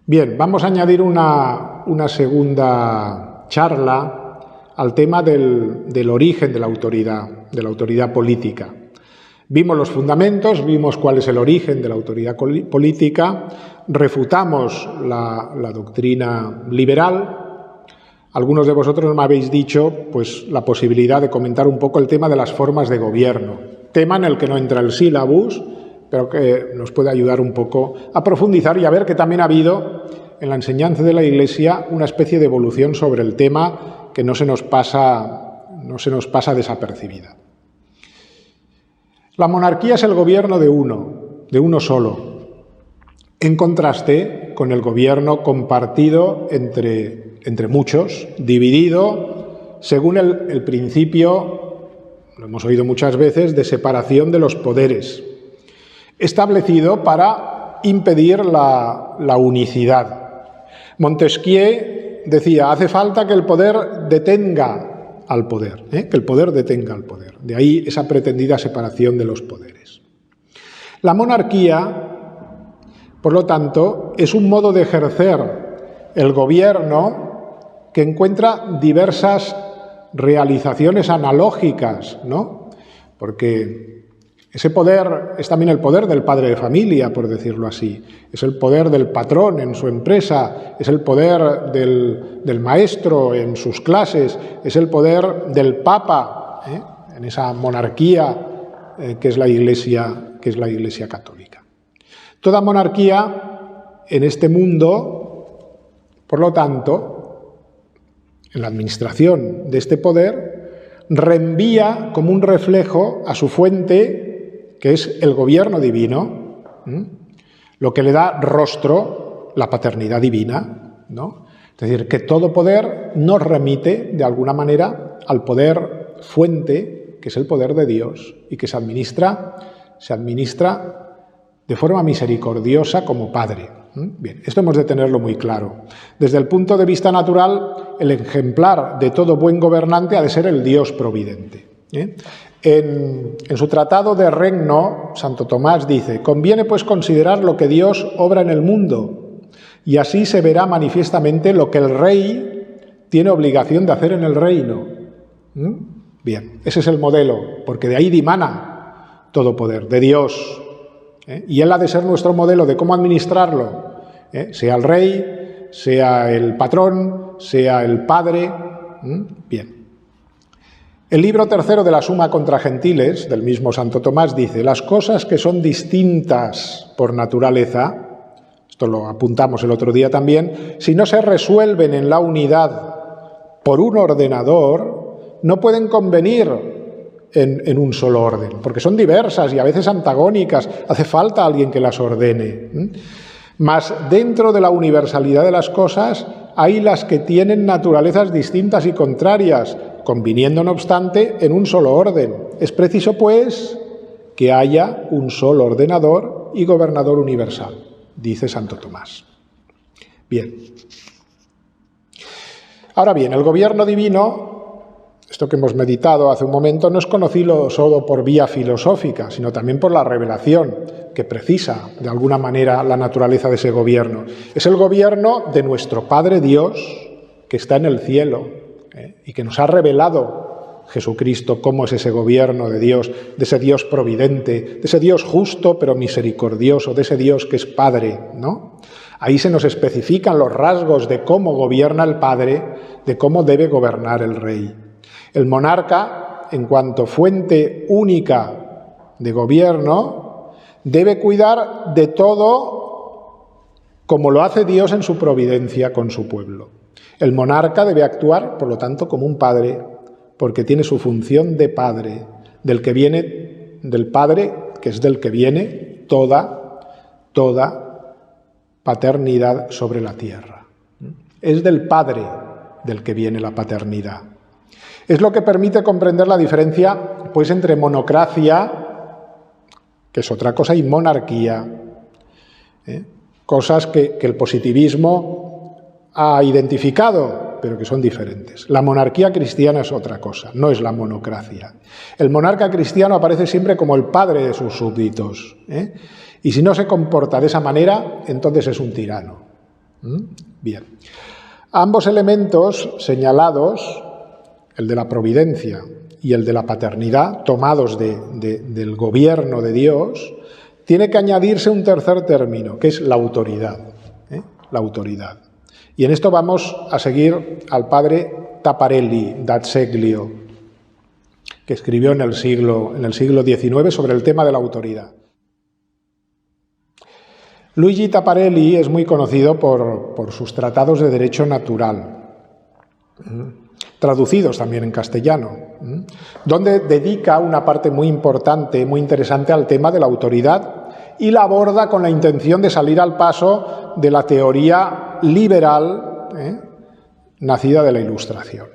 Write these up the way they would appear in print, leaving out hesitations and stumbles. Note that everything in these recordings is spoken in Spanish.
Bien, vamos a añadir una segunda charla al tema del origen de la autoridad política. Vimos los fundamentos, vimos cuál es el origen de la autoridad política, refutamos la doctrina liberal. Algunos de vosotros me habéis dicho pues, la posibilidad de comentar un poco el tema de las formas de gobierno, tema en el que no entra el sílabus, pero que nos puede ayudar un poco a profundizar y a ver que también ha habido en la enseñanza de la Iglesia una especie de evolución sobre el tema que no se nos pasa desapercibida. La monarquía es el gobierno de uno solo, en contraste con el gobierno compartido entre muchos, dividido según el principio, lo hemos oído muchas veces, de separación de los poderes, establecido para impedir la unicidad. Montesquieu decía, hace falta que el poder detenga al poder, que el poder detenga al poder. De ahí esa pretendida separación de los poderes. La monarquía, por lo tanto, es un modo de ejercer el gobierno que encuentra diversas realizaciones analógicas, ¿no? Porque ese poder es también el poder del padre de familia, por decirlo así. Es el poder del patrón en su empresa, es el poder del maestro en sus clases, es el poder del papa, en esa monarquía que es la Iglesia católica. Toda monarquía en este mundo, por lo tanto, en la administración de este poder, reenvía como un reflejo a su fuente, que es el gobierno divino, lo que le da rostro, la paternidad divina, ¿no? Es decir, que todo poder nos remite, de alguna manera, al poder fuente, que es el poder de Dios, y que se administra de forma misericordiosa como Padre. Bien, esto hemos de tenerlo muy claro. Desde el punto de vista natural, el ejemplar de todo buen gobernante ha de ser el Dios providente. En su tratado de Regno, Santo Tomás dice, conviene pues considerar lo que Dios obra en el mundo, y así se verá manifiestamente lo que el rey tiene obligación de hacer en el reino. Bien, ese es el modelo, porque de ahí dimana todo poder, de Dios. Y Él ha de ser nuestro modelo de cómo administrarlo, sea el rey, sea el patrón, sea el padre. Bien. El libro tercero de la Suma contra Gentiles, del mismo Santo Tomás, dice, las cosas que son distintas por naturaleza, esto lo apuntamos el otro día también, si no se resuelven en la unidad por un ordenador, no pueden convenir en un solo orden, porque son diversas y a veces antagónicas, hace falta alguien que las ordene. Mas dentro de la universalidad de las cosas hay las que tienen naturalezas distintas y contrarias, conviniendo no obstante en un solo orden. Es preciso, pues, que haya un solo ordenador y gobernador universal, dice Santo Tomás. Bien. Ahora bien, el gobierno divino, esto que hemos meditado hace un momento, no es conocido solo por vía filosófica, sino también por la revelación, que precisa, de alguna manera, la naturaleza de ese gobierno. Es el gobierno de nuestro Padre Dios, que está en el cielo, y que nos ha revelado Jesucristo cómo es ese gobierno de Dios, de ese Dios providente, de ese Dios justo pero misericordioso, de ese Dios que es Padre, ¿no? Ahí se nos especifican los rasgos de cómo gobierna el Padre, de cómo debe gobernar el Rey. El monarca, en cuanto fuente única de gobierno, debe cuidar de todo como lo hace Dios en su providencia con su pueblo. El monarca debe actuar, por lo tanto, como un padre, porque tiene su función de padre, del padre, que es del que viene toda paternidad sobre la tierra. Es del padre del que viene la paternidad. Es lo que permite comprender la diferencia, pues, entre monocracia, que es otra cosa, y monarquía. Cosas que el positivismo ha identificado, pero que son diferentes. La monarquía cristiana es otra cosa, no es la monocracia. El monarca cristiano aparece siempre como el padre de sus súbditos, y si no se comporta de esa manera, entonces es un tirano. Bien. Ambos elementos señalados, el de la providencia y el de la paternidad, tomados del gobierno de Dios, tiene que añadirse un tercer término, que es la autoridad. La autoridad. Y en esto vamos a seguir al padre Taparelli d'Azeglio, que escribió en el siglo XIX sobre el tema de la autoridad. Luigi Taparelli es muy conocido por sus tratados de derecho natural, traducidos también en castellano, donde dedica una parte muy importante, muy interesante al tema de la autoridad y la aborda con la intención de salir al paso de la teoría liberal nacida de la Ilustración.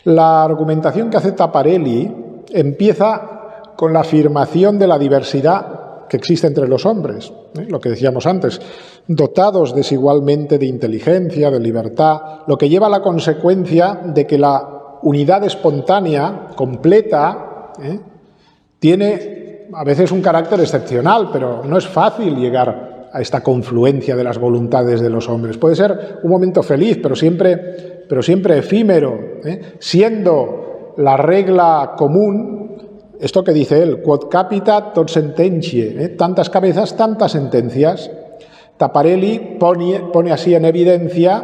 La argumentación que hace Taparelli empieza con la afirmación de la diversidad que existe entre los hombres, lo que decíamos antes, dotados desigualmente de inteligencia, de libertad, lo que lleva a la consecuencia de que la unidad espontánea, completa, tiene a veces un carácter excepcional, pero no es fácil llegar a esta confluencia de las voluntades de los hombres. Puede ser un momento feliz, pero siempre efímero, siendo la regla común esto que dice él, quod capita tot sententiae, tantas cabezas, tantas sentencias. Taparelli pone así en evidencia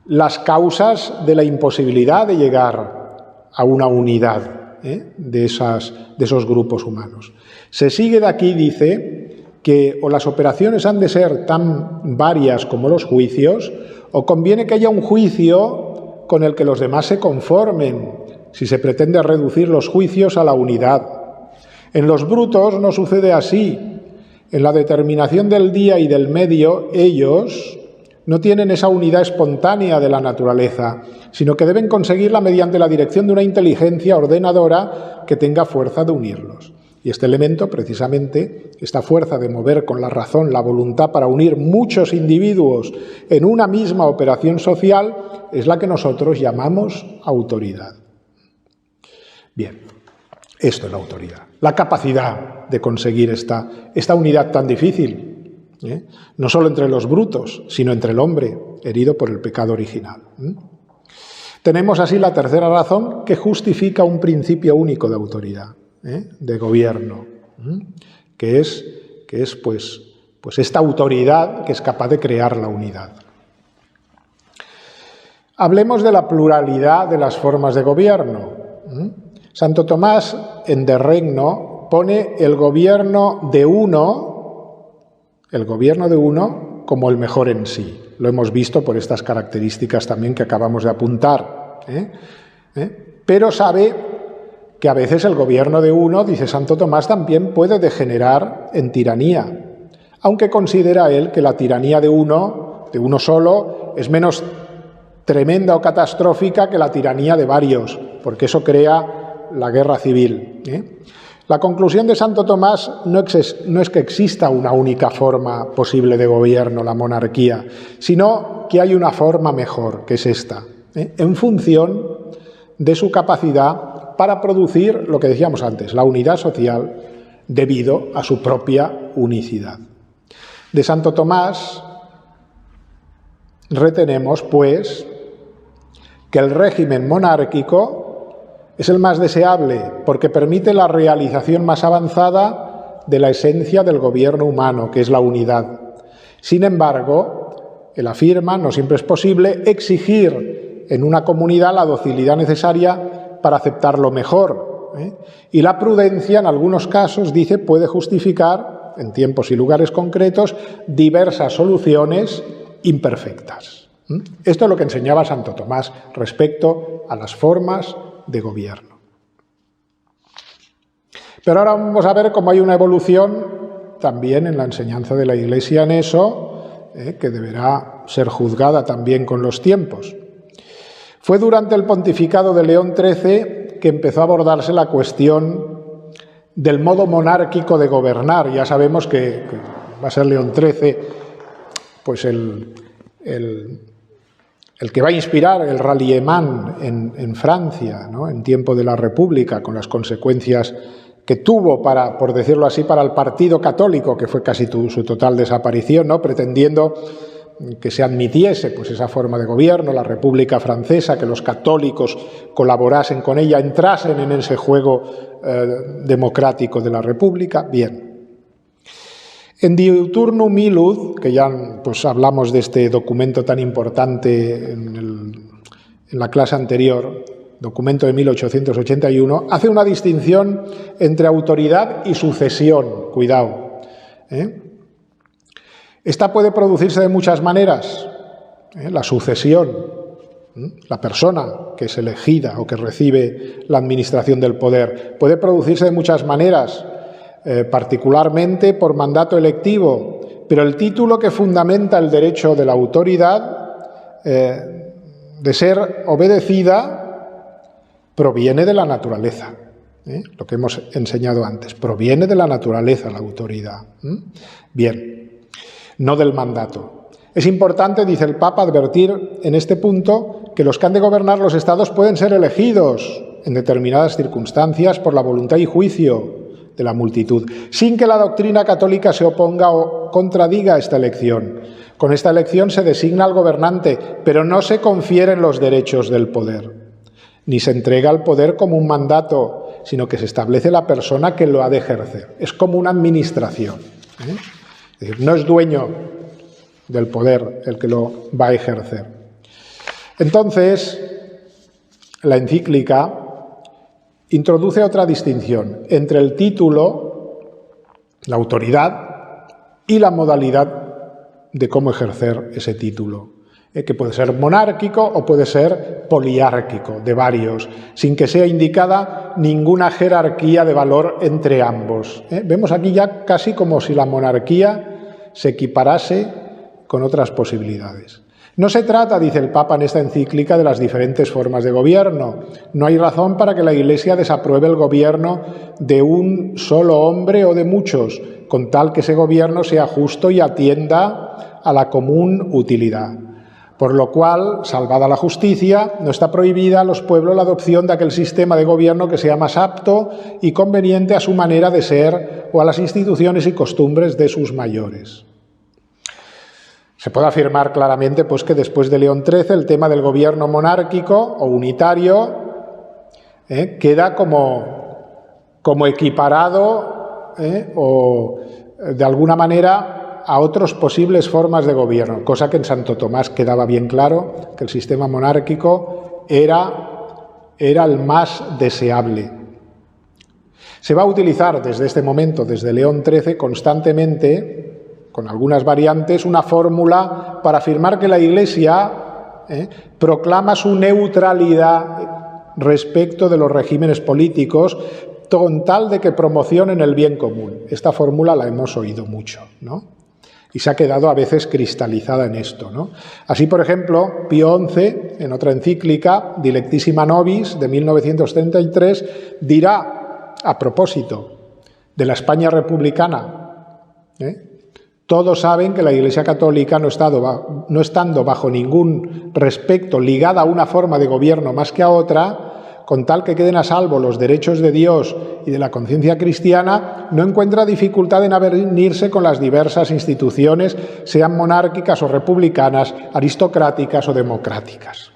las causas de la imposibilidad de llegar a una unidad de esos grupos humanos. Se sigue de aquí, dice, que o las operaciones han de ser tan varias como los juicios, o conviene que haya un juicio con el que los demás se conformen, si se pretende reducir los juicios a la unidad. En los brutos no sucede así. En la determinación del día y del medio, ellos no tienen esa unidad espontánea de la naturaleza, sino que deben conseguirla mediante la dirección de una inteligencia ordenadora que tenga fuerza de unirlos. Y este elemento, precisamente, esta fuerza de mover con la razón, la voluntad para unir muchos individuos en una misma operación social, es la que nosotros llamamos autoridad. Bien, esto es la autoridad, la capacidad de conseguir esta unidad tan difícil, no solo entre los brutos, sino entre el hombre herido por el pecado original. Tenemos así la tercera razón que justifica un principio único de autoridad, de gobierno, que es pues esta autoridad que es capaz de crear la unidad. Hablemos de la pluralidad de las formas de gobierno. Santo Tomás, en De Regno, pone el gobierno de uno como el mejor en sí. Lo hemos visto por estas características también que acabamos de apuntar. Pero sabe que a veces el gobierno de uno, dice Santo Tomás, también puede degenerar en tiranía, aunque considera él que la tiranía de uno solo, es menos tremenda o catastrófica que la tiranía de varios, porque eso crea la guerra civil. La conclusión de Santo Tomás no es que exista una única forma posible de gobierno, la monarquía, sino que hay una forma mejor, que es esta, en función de su capacidad para producir, lo que decíamos antes, la unidad social debido a su propia unicidad. De Santo Tomás retenemos, pues, que el régimen monárquico es el más deseable porque permite la realización más avanzada de la esencia del gobierno humano, que es la unidad. Sin embargo, él afirma, no siempre es posible, exigir en una comunidad la docilidad necesaria para aceptar lo mejor. Y la prudencia, en algunos casos, dice, puede justificar, en tiempos y lugares concretos, diversas soluciones imperfectas. Esto es lo que enseñaba Santo Tomás respecto a las formas de gobierno. Pero ahora vamos a ver cómo hay una evolución también en la enseñanza de la Iglesia en eso, que deberá ser juzgada también con los tiempos. Fue durante el pontificado de León XIII que empezó a abordarse la cuestión del modo monárquico de gobernar. Ya sabemos que va a ser León XIII pues el que va a inspirar el ralliement en Francia, ¿no?, en tiempo de la República, con las consecuencias que tuvo, por decirlo así, para el partido católico, que fue casi su total desaparición, ¿no? Pretendiendo que se admitiese pues, esa forma de gobierno, la República Francesa, que los católicos colaborasen con ella, entrasen en ese juego democrático de la República. Bien. En Diuturnum Illud, que ya pues, hablamos de este documento tan importante en la clase anterior, documento de 1881, hace una distinción entre autoridad y sucesión. Cuidado. Esta puede producirse de muchas maneras. La sucesión, la persona que es elegida o que recibe la administración del poder, puede producirse de muchas maneras, particularmente por mandato electivo, pero el título que fundamenta el derecho de la autoridad de ser obedecida proviene de la naturaleza, lo que hemos enseñado antes, proviene de la naturaleza la autoridad. Bien, no del mandato. Es importante, dice el Papa, advertir en este punto que los que han de gobernar los estados pueden ser elegidos en determinadas circunstancias por la voluntad y juicio de la multitud, sin que la doctrina católica se oponga o contradiga esta elección. Con esta elección se designa al gobernante, pero no se confieren los derechos del poder, ni se entrega al poder como un mandato, sino que se establece la persona que lo ha de ejercer. Es como una administración. Es decir, no es dueño del poder el que lo va a ejercer. Entonces, la encíclica introduce otra distinción entre el título, la autoridad, y la modalidad de cómo ejercer ese título, que puede ser monárquico o puede ser poliárquico, de varios, sin que sea indicada ninguna jerarquía de valor entre ambos. Vemos aquí ya casi como si la monarquía se equiparase con otras posibilidades. No se trata, dice el Papa en esta encíclica, de las diferentes formas de gobierno. No hay razón para que la Iglesia desapruebe el gobierno de un solo hombre o de muchos, con tal que ese gobierno sea justo y atienda a la común utilidad. Por lo cual, salvada la justicia, no está prohibida a los pueblos la adopción de aquel sistema de gobierno que sea más apto y conveniente a su manera de ser o a las instituciones y costumbres de sus mayores. Se puede afirmar claramente pues, que después de León XIII el tema del gobierno monárquico o unitario queda como equiparado o de alguna manera a otras posibles formas de gobierno, cosa que en Santo Tomás quedaba bien claro, que el sistema monárquico era el más deseable. Se va a utilizar desde este momento, desde León XIII, constantemente, con algunas variantes, una fórmula para afirmar que la Iglesia proclama su neutralidad respecto de los regímenes políticos, con tal de que promocionen el bien común. Esta fórmula la hemos oído mucho, ¿no? Y se ha quedado a veces cristalizada en esto, ¿no? Así, por ejemplo, Pío XI, en otra encíclica, Dilectissima Nobis, de 1933, dirá, a propósito de la España republicana, todos saben que la Iglesia Católica, no estando bajo ningún respecto ligada a una forma de gobierno más que a otra, con tal que queden a salvo los derechos de Dios y de la conciencia cristiana, no encuentra dificultad en avenirse con las diversas instituciones, sean monárquicas o republicanas, aristocráticas o democráticas.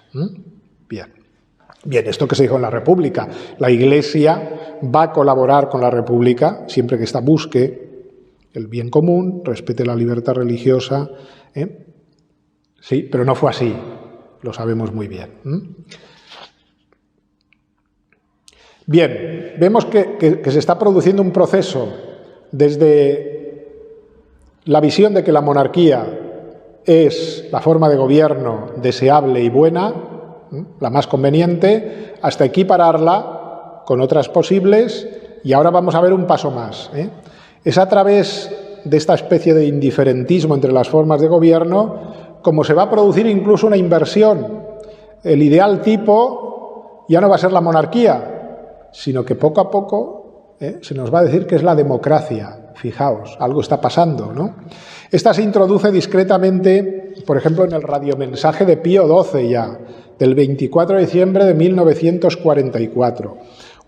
Bien, esto que se dijo en la República. La Iglesia va a colaborar con la República siempre que ésta busque el bien común, respete la libertad religiosa. Sí, pero no fue así, lo sabemos muy bien. Bien, vemos que se está produciendo un proceso desde la visión de que la monarquía es la forma de gobierno deseable y buena, la más conveniente, hasta equipararla con otras posibles, y ahora vamos a ver un paso más. Es a través de esta especie de indiferentismo entre las formas de gobierno como se va a producir incluso una inversión. El ideal tipo ya no va a ser la monarquía, sino que poco a poco se nos va a decir que es la democracia. Fijaos, algo está pasando, ¿no? Esta se introduce discretamente, por ejemplo, en el radiomensaje de Pío XII ya, del 24 de diciembre de 1944.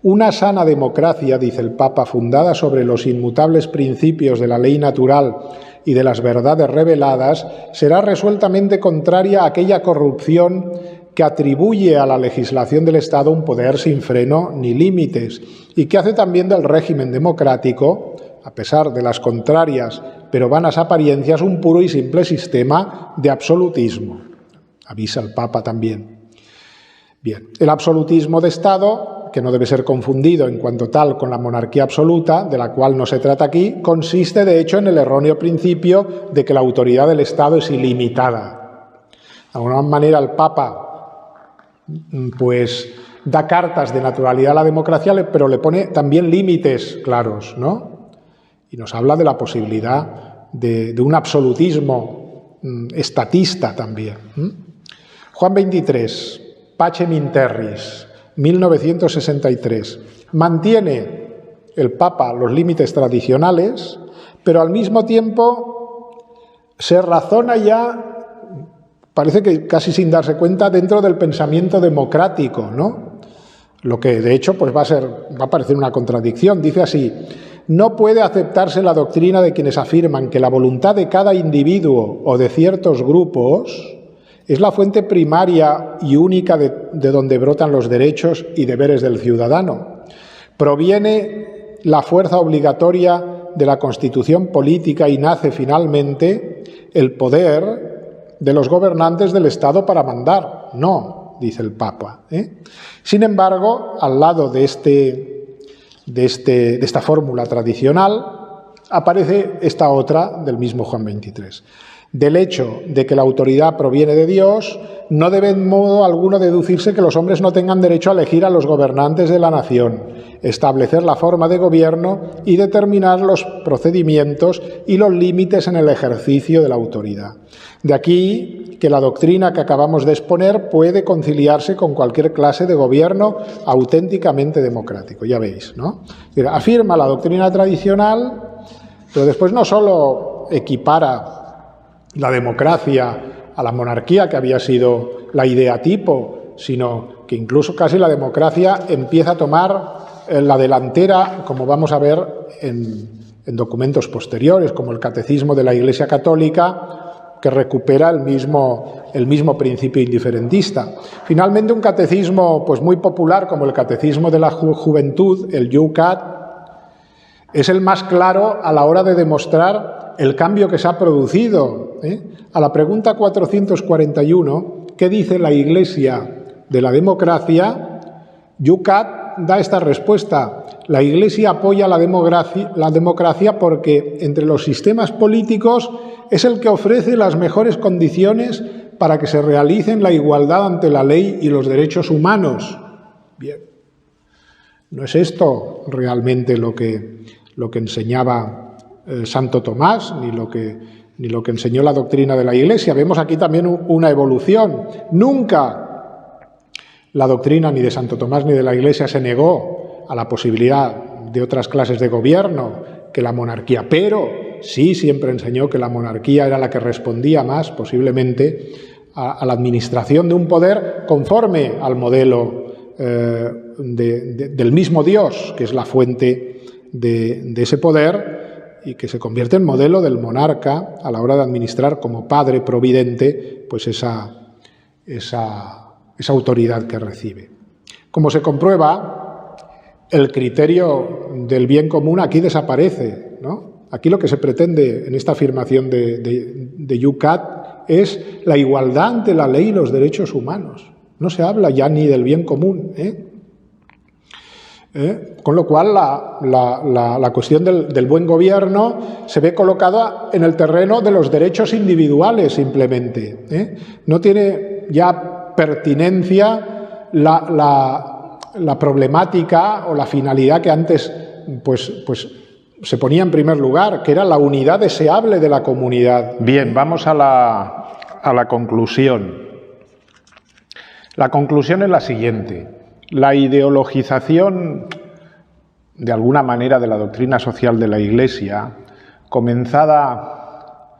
Una sana democracia, dice el Papa, fundada sobre los inmutables principios de la ley natural y de las verdades reveladas, será resueltamente contraria a aquella corrupción que atribuye a la legislación del Estado un poder sin freno ni límites y que hace también del régimen democrático, a pesar de las contrarias pero vanas apariencias, un puro y simple sistema de absolutismo. Avisa el Papa también. Bien, el absolutismo de Estado, que no debe ser confundido en cuanto tal con la monarquía absoluta, de la cual no se trata aquí, consiste de hecho en el erróneo principio de que la autoridad del Estado es ilimitada. De alguna manera el Papa pues da cartas de naturalidad a la democracia, pero le pone también límites claros, ¿no? Y nos habla de la posibilidad de un absolutismo estatista también. Juan 23, Pacem in Terris, 1963. Mantiene el Papa los límites tradicionales, pero al mismo tiempo se razona ya, parece que casi sin darse cuenta, dentro del pensamiento democrático, ¿no? Lo que de hecho pues va a parecer una contradicción. Dice así: no puede aceptarse la doctrina de quienes afirman que la voluntad de cada individuo o de ciertos grupos es la fuente primaria y única de donde brotan los derechos y deberes del ciudadano. Proviene la fuerza obligatoria de la Constitución política y nace finalmente el poder de los gobernantes del Estado para mandar. No, dice el Papa. Sin embargo, al lado de esta fórmula tradicional aparece esta otra del mismo Juan 23. Del hecho de que la autoridad proviene de Dios, no debe en modo alguno deducirse que los hombres no tengan derecho a elegir a los gobernantes de la nación, establecer la forma de gobierno y determinar los procedimientos y los límites en el ejercicio de la autoridad. De aquí que la doctrina que acabamos de exponer puede conciliarse con cualquier clase de gobierno auténticamente democrático, ya veis, ¿no? Afirma la doctrina tradicional, pero después no solo equipara la democracia a la monarquía, que había sido la idea tipo, sino que incluso casi la democracia empieza a tomar la delantera, como vamos a ver en documentos posteriores, como el Catecismo de la Iglesia Católica, que recupera el mismo principio indiferentista. Finalmente, un catecismo pues muy popular, como el Catecismo de la Juventud, el Yucat, es el más claro a la hora de demostrar el cambio que se ha producido. A la pregunta 441, ¿qué dice la Iglesia de la democracia? Yucat da esta respuesta: la Iglesia apoya la democracia porque entre los sistemas políticos es el que ofrece las mejores condiciones para que se realicen la igualdad ante la ley y los derechos humanos. Bien, ¿no es esto realmente lo que enseñaba Santo Tomás, ni lo que enseñó la doctrina de la Iglesia? Vemos aquí también una evolución. Nunca la doctrina ni de Santo Tomás ni de la Iglesia se negó a la posibilidad de otras clases de gobierno que la monarquía, pero sí siempre enseñó que la monarquía era la que respondía más, posiblemente, a la administración de un poder conforme al modelo del mismo Dios, que es la fuente de ese poder, y que se convierte en modelo del monarca a la hora de administrar como padre providente pues esa autoridad que recibe. Como se comprueba, el criterio del bien común aquí desaparece, ¿no? Aquí lo que se pretende en esta afirmación de Yucat es la igualdad ante la ley y los derechos humanos. No se habla ya ni del bien común, Con lo cual la cuestión del buen gobierno se ve colocada en el terreno de los derechos individuales simplemente. No tiene ya pertinencia la problemática o la finalidad que antes pues se ponía en primer lugar, que era la unidad deseable de la comunidad. Bien, vamos a la conclusión. La conclusión es la siguiente: la ideologización, de alguna manera, de la doctrina social de la Iglesia, comenzada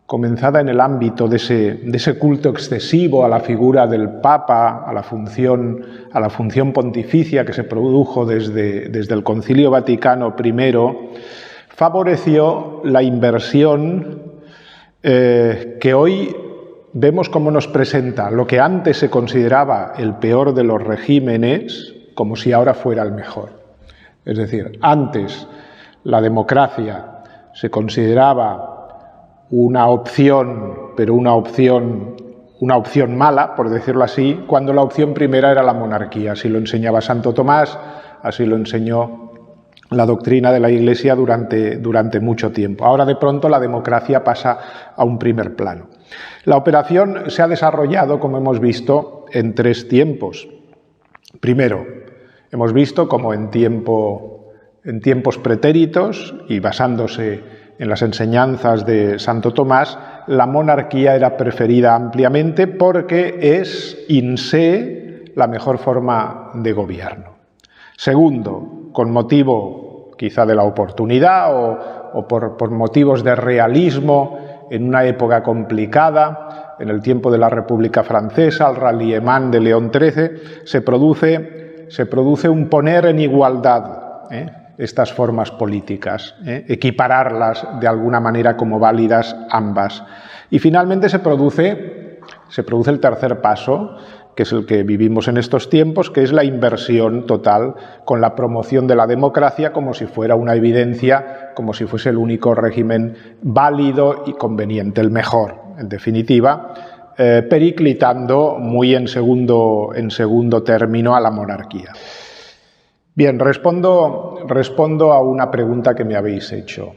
comenzada en el ámbito de ese culto excesivo a la figura del Papa, a la función pontificia que se produjo desde el Concilio Vaticano I, favoreció la inversión que hoy vemos cómo nos presenta lo que antes se consideraba el peor de los regímenes, como si ahora fuera el mejor. Es decir, antes la democracia se consideraba una opción, pero una opción mala, por decirlo así, cuando la opción primera era la monarquía. Así lo enseñaba Santo Tomás, así lo enseñó la doctrina de la Iglesia durante mucho tiempo. Ahora de pronto la democracia pasa a un primer plano. La operación se ha desarrollado, como hemos visto, en 3 tiempos. Primero, hemos visto como en tiempos pretéritos y basándose en las enseñanzas de Santo Tomás, la monarquía era preferida ampliamente porque es in se la mejor forma de gobierno. Segundo, con motivo quizá de la oportunidad o por motivos de realismo en una época complicada, en el tiempo de la República Francesa, el ralliement de León XIII, se produce un poner en igualdad estas formas políticas, equipararlas de alguna manera como válidas ambas. Y finalmente se produce el tercer paso, que es el que vivimos en estos tiempos, que es la inversión total con la promoción de la democracia como si fuera una evidencia, como si fuese el único régimen válido y conveniente, el mejor, en definitiva, periclitando muy en segundo término a la monarquía. Bien, respondo a una pregunta que me habéis hecho.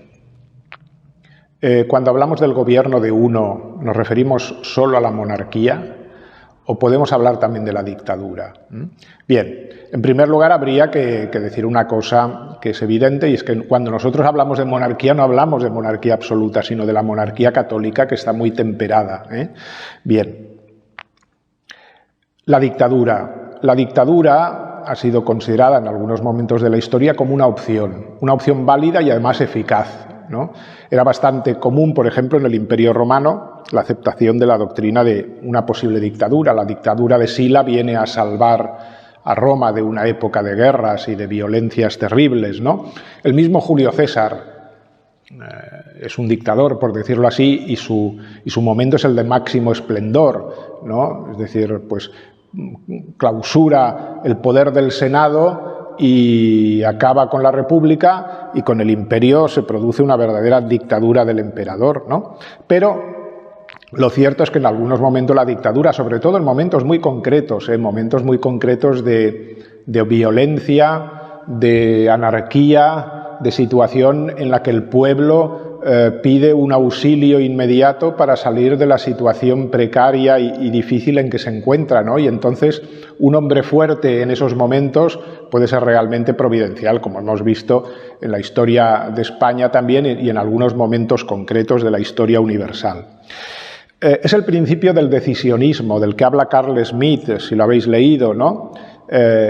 Cuando hablamos del gobierno de uno, ¿nos referimos solo a la monarquía o podemos hablar también de la dictadura? Bien, en primer lugar habría que decir una cosa que es evidente, y es que cuando nosotros hablamos de monarquía no hablamos de monarquía absoluta, sino de la monarquía católica, que está muy temperada. Bien, la dictadura ha sido considerada en algunos momentos de la historia como una opción válida y además eficaz, ¿no? Era bastante común, por ejemplo, en el Imperio Romano, la aceptación de la doctrina de una posible dictadura. La dictadura de Sila viene a salvar a Roma de una época de guerras y de violencias terribles, ¿no? El mismo Julio César es un dictador, por decirlo así, y su momento es el de máximo esplendor, ¿no? Es decir, pues clausura el poder del Senado y acaba con la República, y con el imperio se produce una verdadera dictadura del emperador, ¿no? Pero lo cierto es que en algunos momentos la dictadura, sobre todo en momentos muy concretos de violencia, de anarquía, de situación en la que el pueblo pide un auxilio inmediato para salir de la situación precaria y difícil en que se encuentra, ¿no? Y entonces un hombre fuerte en esos momentos puede ser realmente providencial, como hemos visto en la historia de España también y en algunos momentos concretos de la historia universal. Es el principio del decisionismo, del que habla Carl Schmitt, si lo habéis leído, ¿no?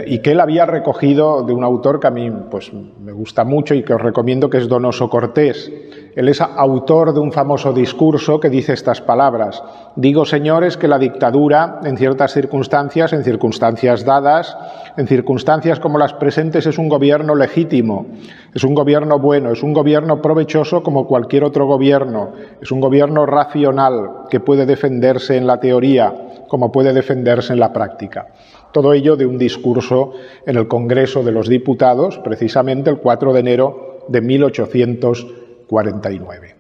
Y que él había recogido de un autor que a mí pues, me gusta mucho y que os recomiendo, que es Donoso Cortés. Él es autor de un famoso discurso que dice estas palabras: digo, señores, que la dictadura, en ciertas circunstancias, en circunstancias dadas, en circunstancias como las presentes, es un gobierno legítimo, es un gobierno bueno, es un gobierno provechoso como cualquier otro gobierno, es un gobierno racional que puede defenderse en la teoría como puede defenderse en la práctica. Todo ello de un discurso en el Congreso de los Diputados, precisamente el 4 de enero de 1849.